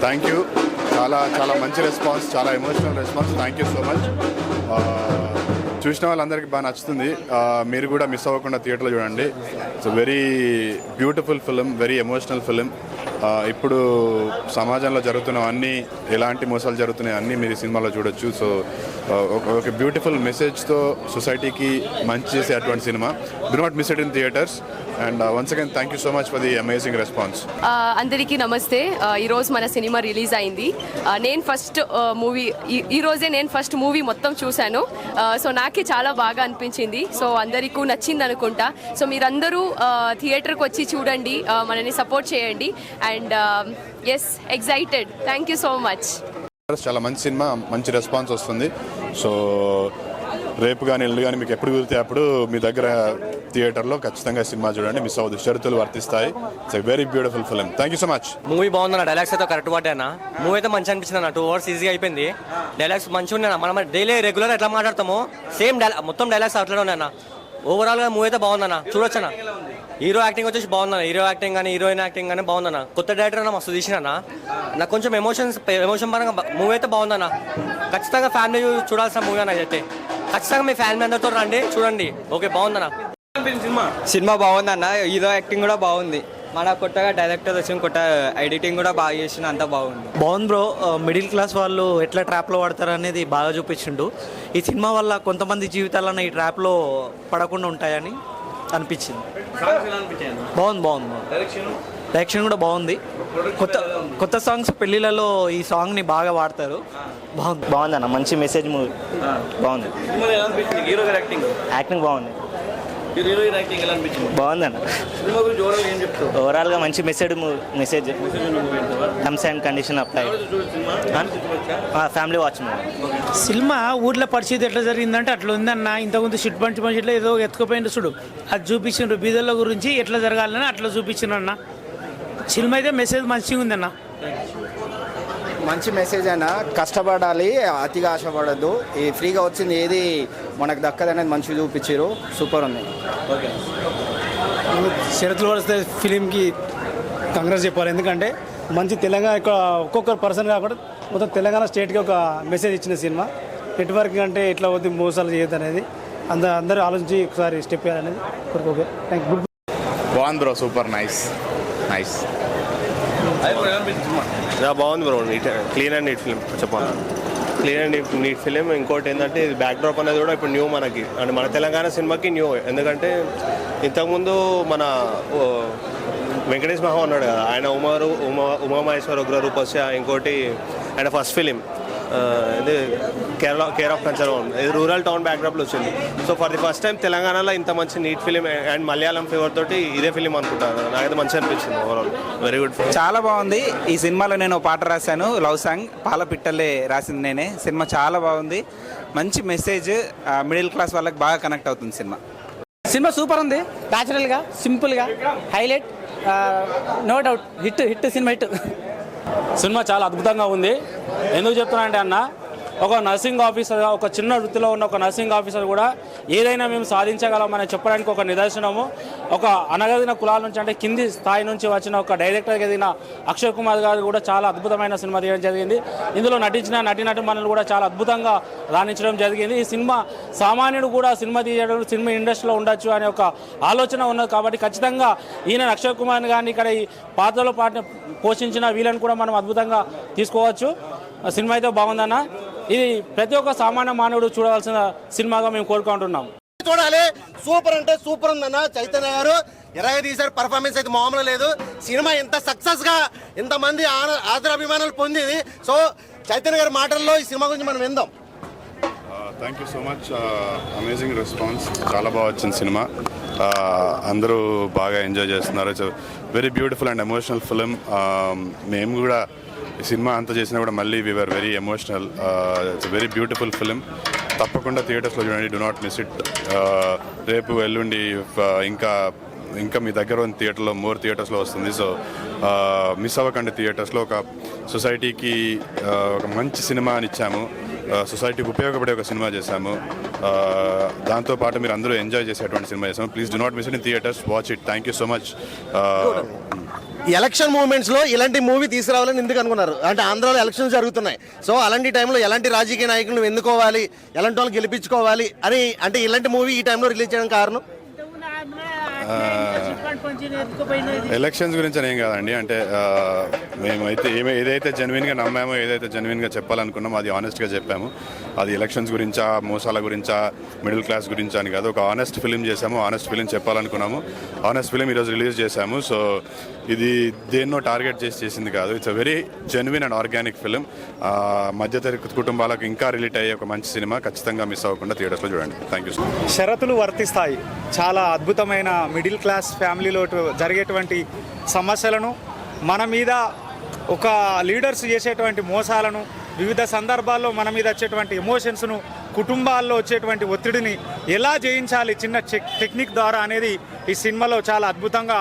Thank you. చాలా చాలా మంచి రెస్పాన్స్, చాలా emotional response. Thank you so much. చూసిన వాళ్ళందరికీ బాగా నచ్చుతుంది. మీరు కూడా మిస్ అవ్వకుండా థియేటర్లో చూడండి. It's very beautiful film, very emotional film. ఇప్పుడు సమాజంలో జరుగుతున్నవన్నీ, ఎలాంటి మోసాలు జరుగుతున్నాయి అన్నీ మీరు ఈ సినిమాలో చూడొచ్చు. సో ఒక బ్యూటిఫుల్ మెసేజ్తో సొసైటీకి మంచి చేసే అటువంటి cinema. Do not miss it in theatres. And once again thank you so much for the amazing response. అందరికీ నమస్తే. ఈరోజు మన సినిమా రిలీజ్ అయింది. నేను ఫస్ట్ మూవీ ఈరోజే నేను ఫస్ట్ మూవీ మొత్తం చూశాను. సో నాకే చాలా బాగా అనిపించింది. సో అందరికీ నచ్చింది అనుకుంటా. సో మీరందరూ థియేటర్కి వచ్చి చూడండి, మనని సపోర్ట్ చేయండి. And yes, excited. Thank you so much. చాలా మంచి సినిమా, మంచి రెస్పాన్స్ వస్తుంది. సో రేపు కానీ ఎల్లు కానీ మీకు ఎప్పుడు కుదిరితే అప్పుడు మీ దగ్గర థియేటర్లో ఖచ్చితంగా సినిమా చూడండి, మిస్ అవ్వదు. షరతులు వర్తిస్తాయి. It's a very beautiful film. Thank you so much. Movie బాగుందన్న, డైలాగ్స్ అయితే కరెక్ట్ పడ్డా అన్న. మూవీ అయితే మంచి అనిపించింది అన్న. 2 hours ఈజీగా అయిపోయింది. డైలాగ్స్ మంచిగా ఉన్నాయి. మనం డైలీ రెగ్యులర్ ఎట్లా మాట్లాడతామో సేమ్ మొత్తం డైలాగ్స్ అట్లనే ఉన్నాయన్న. ఓవరాల్గా మూవీ అయితే బాగుందన్న, చూడొచ్చన్న. హీరో యాక్టింగ్ వచ్చేసి బాగుందన్న. హీరో యాక్టింగ్ కానీ హీరోయిన్ యాక్టింగ్ కానీ బాగుందన్న. కొత్త డైరెక్టర్ అన్న మస్తు తీసినా. నాకు కొంచెం ఎమోషన్ పరంగా మూవీ అయితే బాగుందన్న. ఖచ్చితంగా ఫ్యామిలీ చూడాల్సిన మూవీ అన్న. అయితే ఖచ్చితంగా మీ ఫ్యామిలీ అందరితో రండి, చూడండి. ఓకే, బాగుందన్న సినిమా. బాగుందన్న. హీరో యాక్టింగ్ కూడా బాగుంది. మన కొత్తగా డైరెక్టర్ వచ్చిన కొత్త ఎడిటింగ్ కూడా బాగా చేసిన, అంతా బాగుంది. బాగుంది బ్రో. మిడిల్ క్లాస్ వాళ్ళు ఎట్లా ట్రాప్లో పడతారు అనేది బాగా చూపించిండు. ఈ సినిమా వల్ల కొంతమంది జీవితాలను ఈ ట్రాప్లో పడకుండా ఉంటాయని అనిపించింది. బాగుంది. డైరెక్షన్ కూడా బాగుంది. కొత్త సాంగ్స్ పెళ్లిళ్ళలో ఈ సాంగ్ని బాగా వాడతారు. బాగుందన్న, మంచి మెసేజ్ మూవీ. బాగుంది. యాక్టింగ్ బాగుంది. బాగుందన్న. ఓవరాల్గా మంచి message terms and condition apply. Family watch movie. Cinema ఊర్లో పరిస్థితి ఎట్లా జరిగిందంటే అట్లా ఉందన్న. ఇంతకుముందు షిట్ పంచి ఇట్లా ఏదో ఎత్తుకుపోయింది చూడు, అది చూపించిండ్రు. బీదర్ల గురించి ఎట్లా జరగాలని అట్లా చూపించిండ్రు అన్న. సినిమా అయితే మెసేజ్ మంచిగా ఉందన్న. మంచి మెసేజ్ అన్న. కష్టపడాలి, అతిగా ఆశపడద్దు. ఈ ఫ్రీగా వచ్చింది ఏది మనకు దక్కదనేది మంచిగా చూపించారు. సూపర్ ఉంది. షరతులు వస్తే ఫిలింకి కాంగ్రెస్ చెప్పాలి. ఎందుకంటే మంచి తెలంగాణ ఒక్కొక్కరు పర్సన్ కాకుండా మొత్తం తెలంగాణ స్టేట్కి ఒక మెసేజ్ ఇచ్చిన సినిమా. నెట్వర్కింగ్ అంటే ఎట్లా వద్దు, మోసాలు చేయొద్దు అనేది అందరూ ఆలోచించి ఒకసారి స్టెప్ వేయాలనేది ఓకే. Thank you. బాగుంది బ్రో, సూపర్ నైస్. బాగుంది bro. Clean and neat film చెప్పాలి. Clean and neat film. ఇంకోటి ఏంటంటే ఇది బ్యాక్ డ్రాప్ అనేది కూడా ఇప్పుడు న్యూ మనకి, అంటే మన తెలంగాణ సినిమాకి న్యూ. ఎందుకంటే ఇంతకుముందు మన వెంకటేష్ మహా ఉన్నాడు కదా, ఆయన ఉమామహేశ్వర ఉగ్ర రూపస్య. ఇంకోటి ఆయన ఫస్ట్ ఫిలిం ఇది కేర్ ఆఫ్ కంచర్వన్. ఇది రూరల్ టౌన్ బ్యాక్డ్రాప్లో వచ్చింది. So for the first time తెలంగాణలో ఇంత మంచి neat film and Malayalam flavour తోటి ఇదే ఫిలిం అనుకుంటాను. నాకైతే మంచిగా అనిపించింది. Overall very good. చాలా బాగుంది. ఈ సినిమాలో నేను పాట రాశాను, లవ్ సాంగ్. పాలపిట్టలే రాసింది నేనే. సినిమా చాలా బాగుంది. మంచి మెసేజ్, మిడిల్ క్లాస్ వాళ్ళకి బాగా కనెక్ట్ అవుతుంది సినిమా. సినిమా సూపర్ ఉంది. న్యాచురల్గా, సింపుల్గా, హైలైట్, నో డౌట్ హిట్ సినిమా హిట్. సినిమా చాలా అద్భుతంగా ఉంది. ఎందుకు చెప్తున్నా అంటే అన్న, ఒక నర్సింగ్ ఆఫీసర్గా, ఒక చిన్న వృత్తిలో ఉన్న ఒక నర్సింగ్ ఆఫీసర్ కూడా ఏదైనా మేము సాధించగలమని చెప్పడానికి ఒక నిదర్శనము. ఒక అనగదిన కులాల నుంచి, అంటే కింది స్థాయి నుంచి వచ్చిన ఒక డైరెక్టర్గా ఎదిగిన అక్షయ్ కుమార్ గారు కూడా చాలా అద్భుతమైన సినిమా తీయడం జరిగింది. ఇందులో నటించిన నటీనటుమణులు కూడా చాలా అద్భుతంగా రాణించడం జరిగింది. ఈ సినిమా సామాన్యుడు కూడా సినిమా తీయడం, సినిమా ఇండస్ట్రీలో ఉండొచ్చు అనే ఒక ఆలోచన ఉన్నది. కాబట్టి ఖచ్చితంగా ఈయన అక్షయ్ కుమార్ గారిని ఇక్కడ ఈ పాత్రలో పోషించిన వీళ్ళని కూడా మనం అద్భుతంగా తీసుకోవచ్చు. సినిమా అయితే బాగుందన్న. ఇది ప్రతి ఒక్క సామాన్య మానవుడు చూడాల్సిన సినిమాగా మేము కోరుకుంటున్నాం. చూడాలి. సూపర్ అంటే సూపర్ ఉందన్న. చైతన్య గారు ఎలాగ తీశారు, పర్ఫార్మెన్స్ అయితే మామూలు లేదు. సినిమా ఇంత సక్సెస్ గా ఇంతమంది ఆదరాభిమానాలు పొందింది. సో చైతన్య గారి మాటల్లో ఈ సినిమా గురించి మనం విందాం. Thank you so much. Amazing response. చాలా బాగా వచ్చింది సినిమా. అందరూ బాగా ఎంజాయ్ చేస్తున్నారు. It's very beautiful and emotional film. మేము కూడా ఈ సినిమా అంతా చేసినా కూడా మళ్ళీ we were very emotional. It's very beautiful film. తప్పకుండా థియేటర్స్లో చూడండి. Do not miss it. రేపు ఎల్లుండి ఇంకా మీ దగ్గర ఉన్న థియేటర్లో మోర్ థియేటర్స్లో వస్తుంది. సో మిస్ అవ్వకండి. థియేటర్స్లో ఒక సొసైటీకి ఒక మంచి సినిమా అని ఇచ్చాము. సొసైటీకి ఉపయోగపడే ఒక సినిమా చేశాము. దాంతోపాటు మీరు అందరూ ఎంజాయ్ చేసేటువంటి సినిమా చేసాము. Please do not miss it in theatres. Watch it. Thank you so much. Election మూమెంట్స్లో ఇలాంటి మూవీ తీసుకురావాలని ఎందుకు అనుకున్నారు? అంటే ఆంధ్రాలో ఎలక్షన్స్ జరుగుతున్నాయి. సో అలాంటి టైంలో ఎలాంటి రాజకీయ నాయకులను ఎన్నుకోవాలి, ఎలాంటి వాళ్ళు గెలిపించుకోవాలి అని, అంటే ఇలాంటి మూవీ ఈ టైంలో రిలీజ్ చేయడానికి కారణం ఎలక్షన్స్ గురించి అని ఏం కాదండి. అంటే మేమైతే ఏదైతే జెన్యున్గా నమ్మామో, ఏదైతే జెన్యున్గా చెప్పాలనుకున్నామో అది ఆనెస్ట్గా చెప్పాము. అది ఎలక్షన్స్ గురించా, మోసాల గురించా, మిడిల్ క్లాస్ గురించా అని కాదు. ఒక ఆనెస్ట్ ఫిలిం చేసాము, ఆనెస్ట్ ఫిలిం చెప్పాలనుకున్నాము, ఆనెస్ట్ ఫిలిం ఈరోజు రిలీజ్ చేశాము. సో ఇది దేన్నో టార్గెట్ చేసింది కాదు. It's a very genuine and organic film. మధ్యతరగతి కుటుంబాలకు ఇంకా రిలేట్ అయ్యే ఒక మంచి సినిమా. ఖచ్చితంగా మిస్ అవ్వకుండా థియేటర్స్లో చూడండి. Thank you so much. షరతులు వర్తిస్తాయి. చాలా అద్భుతమైన మిడిల్ క్లాస్ ఫ్యామిలీలో జరిగేటువంటి సమస్యలను, మన మీద ఒక లీడర్స్ చేసేటువంటి మోసాలను, వివిధ సందర్భాల్లో మన మీద వచ్చేటువంటి ఎమోషన్స్ను, కుటుంబాల్లో వచ్చేటువంటి ఒత్తిడిని ఎలా జయించాలి చిన్న టెక్నిక్ ద్వారా అనేది ఈ సినిమాలో చాలా అద్భుతంగా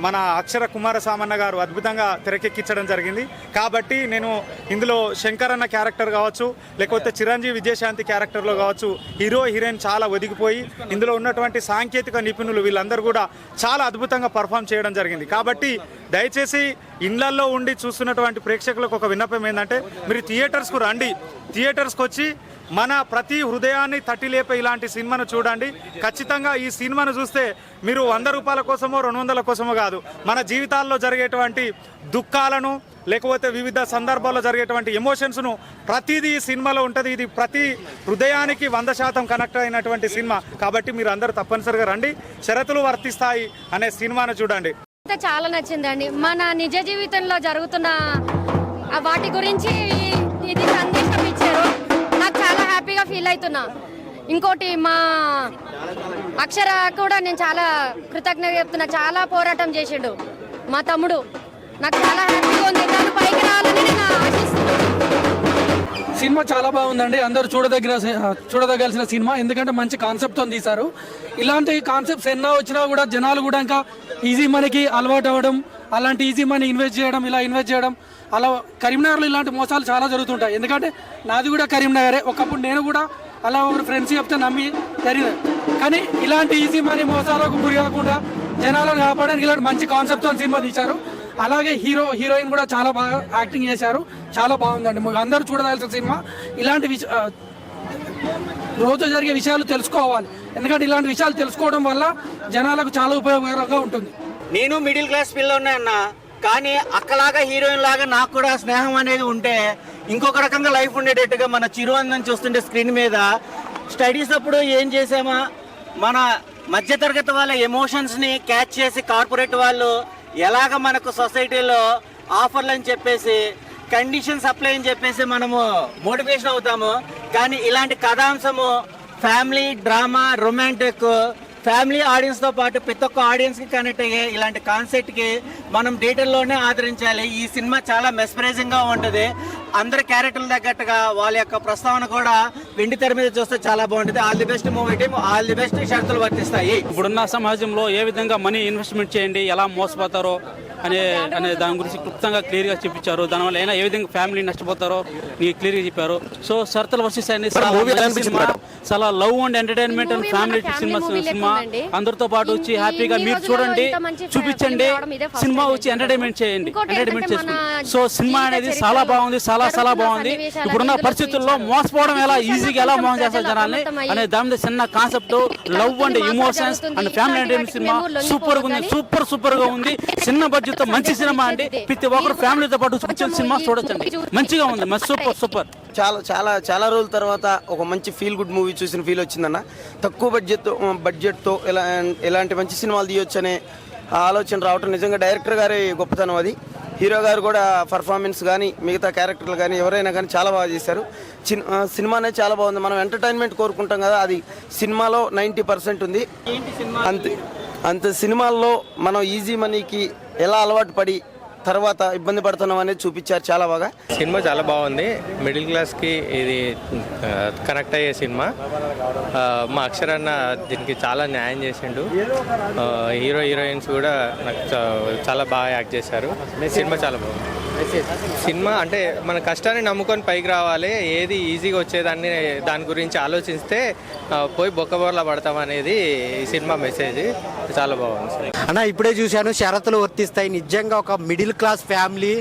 మన అక్షర కుమార సామన్న గారు అద్భుతంగా తెరకెక్కించడం జరిగింది. కాబట్టి నేను ఇందులో శంకర్ అన్న క్యారెక్టర్ కావచ్చు, లేకపోతే చిరంజీవి విజయశాంతి క్యారెక్టర్లో కావచ్చు, హీరో హీరోయిన్ చాలా ఒదిగిపోయి ఇందులో ఉన్నటువంటి సాంకేతిక నిపుణులు వీళ్ళందరూ కూడా చాలా అద్భుతంగా పర్ఫామ్ చేయడం జరిగింది. కాబట్టి దయచేసి ఇళ్లల్లో ఉండి చూస్తున్నటువంటి ప్రేక్షకులకు ఒక విన్నపం ఏంటంటే, మీరు థియేటర్స్కు రండి. థియేటర్స్కి వచ్చి మన ప్రతి హృదయాన్ని తట్టి లేపే ఇలాంటి సినిమాను చూడండి. ఖచ్చితంగా ఈ సినిమాను చూస్తే మీరు 100 రూపాయల కోసమో 200 కోసమో కాదు, మన జీవితాల్లో జరిగేటువంటి దుఃఖాలను, లేకపోతే వివిధ సందర్భాల్లో జరిగేటువంటి ఎమోషన్స్ను ప్రతిదీ ఈ సినిమాలో ఉంటుంది. ఇది ప్రతి హృదయానికి 100% కనెక్ట్ అయినటువంటి సినిమా. కాబట్టి మీరు అందరూ తప్పనిసరిగా రండి. షరతులు వర్తిస్తాయి అనే సినిమాను చూడండి. చాలా నచ్చిందండి. మన నిజ జీవితంలో జరుగుతున్న వాటి గురించి ఇది సందేశం ఇచ్చారు. నాకు చాలా హ్యాపీగా ఫీల్ అవుతున్నా. ఇంకోటి మా అక్షర కూడా నేను చాలా కృతజ్ఞత చెప్తున్నా. చాలా పోరాటం చేసిండు మా తమ్ముడు. నాకు చాలా హ్యాపీగా ఉంది. తను పైకి రావాలని నేను ఆశిస్తున్నాను. సినిమా చాలా బాగుందండి. అందరూ చూడదగాల్సిన సినిమా. ఎందుకంటే మంచి కాన్సెప్ట్తో తీశారు. ఇలాంటి కాన్సెప్ట్స్ ఎన్నో వచ్చినా కూడా జనాలు కూడా ఇంకా ఈజీ మనీకి అలవాటు అవ్వడం, అలాంటి ఈజీ మనీ ఇన్వెస్ట్ చేయడం, ఇలా ఇన్వెస్ట్ చేయడం, అలా కరీంనగర్లో ఇలాంటి మోసాలు చాలా జరుగుతుంటాయి. ఎందుకంటే నాది కూడా కరీంనగరే. ఒకప్పుడు నేను కూడా అలా ఒక ఫ్రెండ్స్ చెప్తే నమ్మి జరిగినాయి. కానీ ఇలాంటి ఈజీ మనీ మోసాలకు గురి కాకుండా జనాలను కాపాడడానికి ఇలాంటి మంచి కాన్సెప్ట్తో సినిమా తీశారు. అలాగే హీరోయిన్ కూడా చాలా బాగా యాక్టింగ్ చేశారు. చాలా బాగుందండి. అందరూ చూడదలసిన సినిమా. ఇలాంటి రోజు జరిగే విషయాలు తెలుసుకోవాలి. ఎందుకంటే ఇలాంటి విషయాలు తెలుసుకోవడం వల్ల జనాలకు చాలా ఉపయోగకరంగా ఉంటుంది. నేను మిడిల్ క్లాస్ పిల్లనే అన్న, కానీ అక్కలాగా హీరోయిన్ లాగా నాకు కూడా స్నేహం అనేది ఉంటే ఇంకొక రకంగా లైఫ్ ఉండేటట్టుగా మన చిరువందని చూస్తుంటే స్క్రీన్ మీద స్టడీస్ అప్పుడు ఏం చేసామా, మన మధ్యతరగతి వాళ్ళ ఎమోషన్స్ని క్యాచ్ చేసి కార్పొరేట్ వాళ్ళు ఎలాగ మనకు సొసైటీలో ఆఫర్లు అని చెప్పేసి, కండిషన్స్ అప్లై అని చెప్పేసి మనము మోటివేషన్ అవుతాము. కానీ ఇలాంటి కథాంశము ఫ్యామిలీ డ్రామా, రొమాంటిక్, ఫ్యామిలీ ఆడియన్స్తో పాటు ప్రతి ఒక్క ఆడియన్స్కి కనెక్ట్ అయ్యే ఇలాంటి కాన్సెప్ట్కి మనం థియేటర్లోనే ఆదరించాలి. ఈ సినిమా చాలా మెస్పరైజింగ్గా ఉంటుంది. అందరి క్యారెక్టర్లు తగ్గట్టుగా వాళ్ళ యొక్క ప్రస్తావన కూడా వెండి తెర మీద చూస్తే చాలా బాగుంటుంది. All the best movie team, all the best. షరతులు వర్తిస్తాయి. ఇప్పుడున్న సమాజంలో ఏ విధంగా మనీ ఇన్వెస్ట్మెంట్ చేయండి, ఎలా మోసపోతారో అనే దాని గురించి క్లుప్తంగా క్లియర్గా చూపించారు. దానివల్ల అయినా ఏ విధంగా ఫ్యామిలీ నష్టపోతారో క్లియర్గా చెప్పారు. సో షరతులు వర్తిస్తాయని చాలా love and entertainment and family cinema. అందరితో పాటు వచ్చి హ్యాపీగా మీరు చూడండి, చూపించండి. సినిమా వచ్చి ఎంటర్టైన్మెంట్ చేయండి, ఎంటర్టైన్మెంట్ చేసుకోండి. సో సినిమా అనేది చాలా బాగుంది, చాలా బాగుంది. ఇప్పుడున్న పరిస్థితుల్లో మోసపోవడం ఎలా ఈజీగా ఎలా మోసం చేస్తారు జనాల్ని అనే దాని మీద చిన్న concept, love and emotions and family entertainment cinema super గా ఉంది. సూపర్ గా ఉంది. చిన్న బడ్జెట్ తో మంచి సినిమా అండి. ప్రతి ఒక్కరు ఫ్యామిలీతో పాటు సినిమా చూడొచ్చండి. మంచిగా ఉంది, సూపర్. చాలా రోజుల తర్వాత ఒక మంచి ఫీల్ గుడ్ మూవీ చూసిన ఫీల్ వచ్చిందన్న. తక్కువ బడ్జెట్తో ఎలాంటి మంచి సినిమాలు తీయొచ్చు అనే ఆలోచన రావటం నిజంగా డైరెక్టర్ గారి గొప్పతనం. అది హీరో గారు కూడా పర్ఫార్మెన్స్ కానీ మిగతా క్యారెక్టర్లు కానీ ఎవరైనా కానీ చాలా బాగా చేశారు. సినిమా అనేది చాలా బాగుంది. మనం ఎంటర్టైన్మెంట్ కోరుకుంటాం కదా, అది సినిమాలో 90% ఉంది. అంతే సినిమాల్లో మనం ఈజీ మనీకి ఎలా అలవాటు పడి తర్వాత ఇబ్బంది పడుతున్నాం అనేది చూపించారు చాలా బాగా. సినిమా చాలా బాగుంది. మిడిల్ క్లాస్కి ఇది కనెక్ట్ అయ్యే సినిమా. మా అక్షరన్న దీనికి చాలా న్యాయం చేసిండు. హీరో హీరోయిన్స్ కూడా నాకు చాలా బాగా యాక్ట్ చేశారు. సినిమా చాలా బాగుంది. సినిమా అంటే మన కష్టాన్ని నమ్ముకొని పైకి రావాలి, ఏది ఈజీగా వచ్చేదాన్ని దాని గురించి ఆలోచిస్తే పోయి బొక్కబోర్లా పడతాం అనేది ఈ సినిమా మెసేజ్. చాలా బాగుంది అన్న. ఇప్పుడే చూశాను, షరతులు వర్తిస్తాయి. నిజంగా ఒక మిడిల్ క్లాస్ ఫ్యామిలీ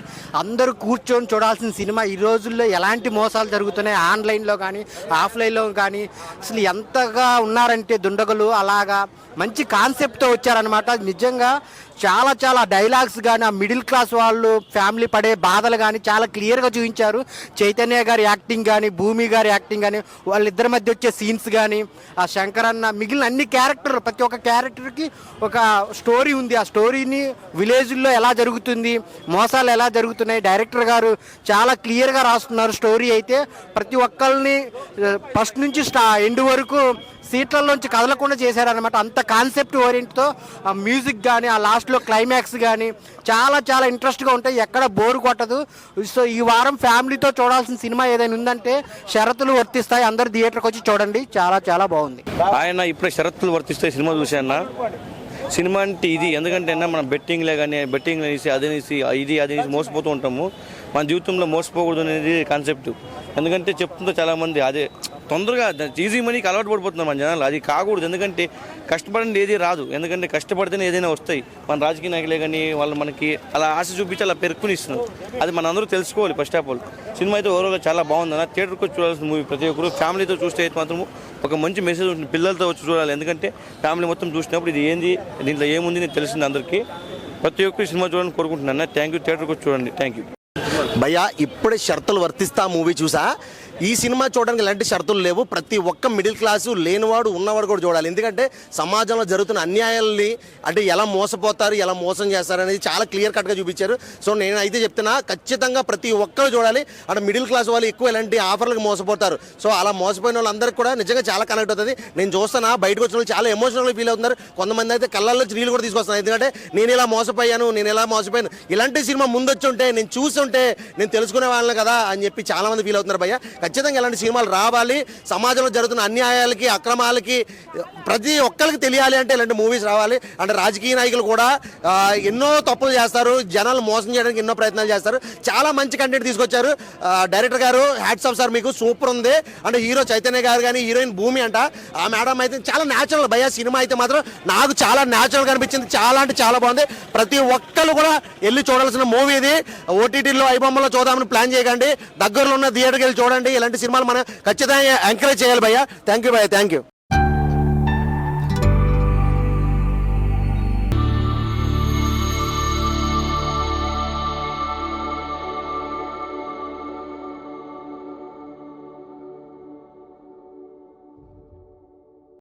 అందరూ కూర్చొని చూడాల్సిన సినిమా. ఈ రోజుల్లో ఎలాంటి మోసాలు జరుగుతున్నాయి ఆన్లైన్లో కానీ ఆఫ్లైన్లో కానీ, అసలు ఎంతగా ఉన్నారంటే దుండగులు. అలాగా మంచి కాన్సెప్ట్తో వచ్చారనమాట. నిజంగా చాలా చాలా డైలాగ్స్ కానీ, ఆ మిడిల్ క్లాస్ వాళ్ళు ఫ్యామిలీ పడే బాధలు కానీ చాలా క్లియర్గా చూపించారు. చైతన్య గారి యాక్టింగ్ కానీ, భూమి గారి యాక్టింగ్ కానీ, వాళ్ళిద్దరి మధ్య వచ్చే సీన్స్ కానీ, ఆ శంకర్ అన్న, మిగిలిన అన్ని క్యారెక్టర్లు, ప్రతి ఒక్క క్యారెక్టర్కి ఒక స్టోరీ ఉంది. ఆ స్టోరీని విలేజ్లో ఎలా జరుగుతుంది, మోసాలు ఎలా జరుగుతున్నాయి, డైరెక్టర్ గారు చాలా క్లియర్గా రాస్తున్నారు. స్టోరీ అయితే ప్రతి ఒక్కరిని ఫస్ట్ నుంచి ఎండ్ వరకు సీట్లలోంచి కదలకుండా చేశారనమాట. అంత కాన్సెప్ట్ ఓరియంట్తో ఆ మ్యూజిక్ కానీ, ఆ లాస్ట్లో క్లైమాక్స్ కానీ చాలా చాలా ఇంట్రెస్ట్గా ఉంటాయి. ఎక్కడ బోరు కొట్టదు. సో ఈ వారం ఫ్యామిలీతో చూడాల్సిన సినిమా ఏదైనా ఉందంటే షరతులు వర్తిస్తాయి. అందరు థియేటర్కి వచ్చి చూడండి. చాలా చాలా బాగుంది. ఆయన ఇప్పుడే షరతులు వర్తిస్తాయి సినిమా చూశాను. సినిమా అంటే ఇది, ఎందుకంటే మనం బెట్టింగ్లే కానీ బెట్టింగ్లు అనేసి అదేసి ఇది అదేసి మోసపోతూ ఉంటాము. మన జీవితంలో మోసపోకూడదు అనేది కాన్సెప్ట్. ఎందుకంటే చెప్తుందో చాలామంది అదే తొందరగా ఈజీ మనీకి అలవాటు పడిపోతున్నారు మన జనాలు. అది కాకూడదు. ఎందుకంటే కష్టపడండి ఏది రాదు. ఎందుకంటే కష్టపడితేనే ఏదైనా వస్తాయి. మన రాజకీయ నాయకులే కానీ వాళ్ళు మనకి అలా ఆశ చూపించి అలా పెరుక్కుని ఇస్తున్నారు. అది మన అందరూ తెలుసుకోవాలి. ఫస్ట్ ఆఫ్ ఆల్ సినిమా అయితే ఓవరాల్గా చాలా బాగుందన్న. థియేటర్కి వచ్చి చూడాల్సిన మూవీ. ప్రతి ఒక్కరు ఫ్యామిలీతో చూస్తే అయితే మాత్రం ఒక మంచి మెసేజ్ ఉంటుంది. పిల్లలతో వచ్చి చూడాలి. ఎందుకంటే ఫ్యామిలీ మొత్తం చూసినప్పుడు ఇది ఏంది, దీంట్లో ఏముంది నేను తెలిసింది అందరికీ. ప్రతి ఒక్కరు సినిమా చూడాలని కోరుకుంటున్నాను. Thank you. థియేటర్కి వచ్చి చూడండి. థ్యాంక్ యూ భయ్యా. ఇప్పుడే షరతులు వర్తిస్తా మూవీ చూసా. ఈ సినిమా చూడడానికి ఎలాంటి షరతులు లేవు. ప్రతి ఒక్క మిడిల్ క్లాసు లేనివాడు ఉన్నవాడు కూడా చూడాలి. ఎందుకంటే సమాజంలో జరుగుతున్న అన్యాయాలని, అంటే ఎలా మోసపోతారు, ఎలా మోసం చేస్తారు అనేది చాలా క్లియర్ కట్గా చూపించారు. సో నేను అయితే చెప్తున్నా, ఖచ్చితంగా ప్రతి ఒక్కరు చూడాలి. అంటే మిడిల్ క్లాస్ వాళ్ళు ఎక్కువ ఎలాంటి ఆఫర్లకు మోసపోతారు. సో అలా మోసపోయిన వాళ్ళందరికీ కూడా నిజంగా చాలా కనెక్ట్ అవుతుంది. నేను చూస్తున్నా, బయటకు వచ్చిన వాళ్ళు చాలా ఎమోషనల్గా ఫీల్ అవుతున్నారు. కొంతమంది అయితే కళ్ళల్లో నీళ్ళు కూడా తీసుకొస్తున్నారు. ఎందుకంటే నేను ఇలా మోసపోయాను, నేను ఎలా మోసపోయాను, ఇలాంటి సినిమా ముందొచ్చి ఉంటే, నేను చూస్తుంటే నేను తెలుసుకునే వాళ్ళని కదా అని చెప్పి చాలా మంది ఫీల్ అవుతున్నారు. భయ్య ఖచ్చితంగా ఇలాంటి సినిమాలు రావాలి. సమాజంలో జరుగుతున్న అన్యాయాలకి, అక్రమాలకి ప్రతి ఒక్కరికి తెలియాలి అంటే ఇలాంటి మూవీస్ రావాలి. అంటే రాజకీయ నాయకులు కూడా ఎన్నో తప్పులు చేస్తారు, జనాలు మోసం చేయడానికి ఎన్నో ప్రయత్నాలు చేస్తారు. చాలా మంచి కంటెంట్ తీసుకొచ్చారు డైరెక్టర్ గారు. హ్యాట్స్ ఆఫ్ సార్, మీకు సూపర్ ఉంది. అంటే హీరో చైతన్య గారు కానీ, హీరోయిన్ భూమి అంట, ఆ మేడం అయితే చాలా న్యాచురల్. భయ్య సినిమా అయితే మాత్రం నాకు చాలా న్యాచురల్గా అనిపించింది. చాలా అంటే చాలా బాగుంది. ప్రతి ఒక్కరు కూడా వెళ్ళి చూడాల్సిన మూవీ ఇది. ఓటీటీలో ఐబొమ్మలో చూద్దామని ప్లాన్ చేయకండి. దగ్గరలో ఉన్న థియేటర్కి వెళ్ళి చూడండి. ఇలాంటి సినిమాలు మనం ఖచ్చితంగా ఎంకరేజ్ చేయాలి భయ్య. థ్యాంక్ యూ భయ్య. Thank you.